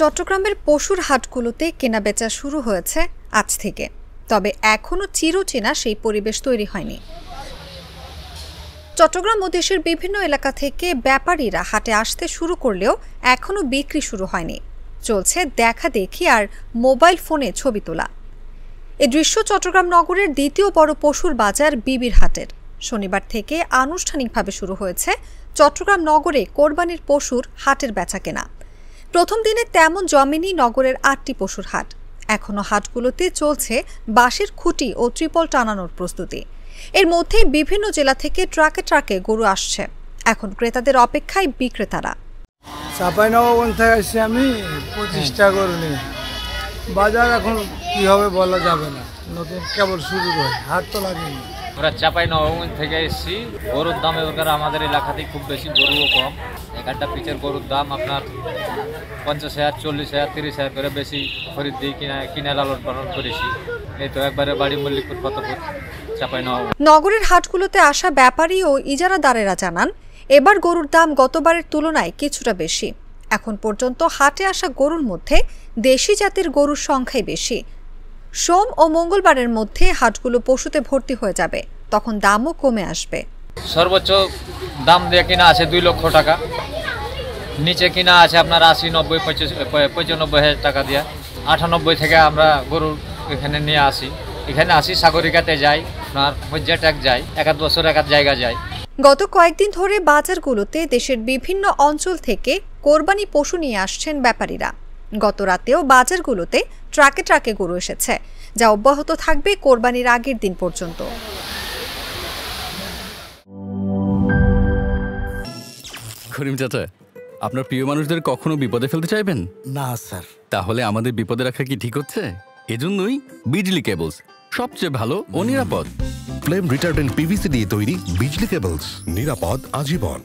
চট্টগ্রামের পশুর হাটগুলোতে কেনাবেচা শুরু হয়েছে আজ থেকে, তবে এখনও চিরচেনা সেই পরিবেশ তৈরি হয়নি। চট্টগ্রাম ও দেশের বিভিন্ন এলাকা থেকে ব্যাপারীরা হাটে আসতে শুরু করলেও এখনও বিক্রি শুরু হয়নি। চলছে দেখা দেখি আর মোবাইল ফোনে ছবি তোলা। এ দৃশ্য চট্টগ্রাম নগরের দ্বিতীয় বড় পশুর বাজার বিবির হাটের। শনিবার থেকে আনুষ্ঠানিকভাবে শুরু হয়েছে চট্টগ্রাম নগরে কোরবানির পশুর হাটের বেচাকেনা। প্রথম দিনে তেমন জমেনি নগরের ৮টি পশুর হাট। এখনও হাটগুলোতে চলছে বাঁশের খুঁটি ও ত্রিপল টানানোর প্রস্তুতি। এর মধ্যে বিভিন্ন জেলা থেকে ট্রাকে ট্রাকে গরু আসছে। এখন ক্রেতাদের অপেক্ষায় বিক্রেতারা। চাঁপাইনবাবগঞ্জ থেকে আসছি আমি, 25টা গরু নিয়ে। বাজার এখন কি হবে বলা যাবে না, নতুন কেবল শুরু করে, হাট তো লাগেনি। আমরা চাঁপাইনবাবগঞ্জ থেকে এসেছি। গরুর দাম এবার আমাদের এলাকাতে খুব বেশি, গরুও কম। একটা পিচের গরুর দাম আপনার 50,000, 40,000, 30,000 করে বেশি খরিদ দিয়ে কিনে লালন পালন করেছি। এই তো একবারে বাড়ি মল্লিকপুর ফতেপুর চাঁপাইনবাবগঞ্জ। নগরের হাটগুলোতে আসা ব্যাপারী ও ইজারাদারেরা জানান, এবার গরুর দাম গতবারের তুলনায় কিছুটা বেশি। এখন পর্যন্ত হাটে আসা গরুর মধ্যে দেশি জাতের গরুর সংখ্যাই বেশি। সোম ও মঙ্গলবারের মধ্যে হাটগুলো পশুতে ভর্তি হয়ে যাবে, তখন দামও কমে আসবে। সর্বোচ্চ দাম দিয়ে কিনা আছে 2 লক্ষ টাকা, নিচে কিনা আছে আপনার 80, 90, 95,000 টাকা দিয়ে। 98 থেকে আমরা গরু এখানে নিয়ে আসি। এখানে আসি সাগরিকাতে যাই, আপনার মজ্জাটাক যাই, 1 বছর 1 জায়গা যাই। গত কয়েকদিন ধরে বাজারগুলোতে দেশের বিভিন্ন অঞ্চল থেকে কোরবানি পশু নিয়ে আসছেন ব্যাপারীরা। গত রাতেও বাজারগুলোতে ট্রাকে ট্রাকে গরু এসেছে, যা অব্যাহত থাকবে কোরবানির আগের দিন পর্যন্ত। করিম চাচা, আপনার প্রিয় মানুষদের কখনো বিপদে ফেলতে চাইবেন না স্যার। তাহলে আমাদের বিপদে রাখা কি ঠিক হচ্ছে? এজন্যই বিজলি কেবলস সবচেয়ে ভালো ও নিরাপদ। ফ্লেম রিটার্ডেন্ট পিভিসি দিয়ে তৈরি বিজলি কেবলস, নিরাপদ আজীবন।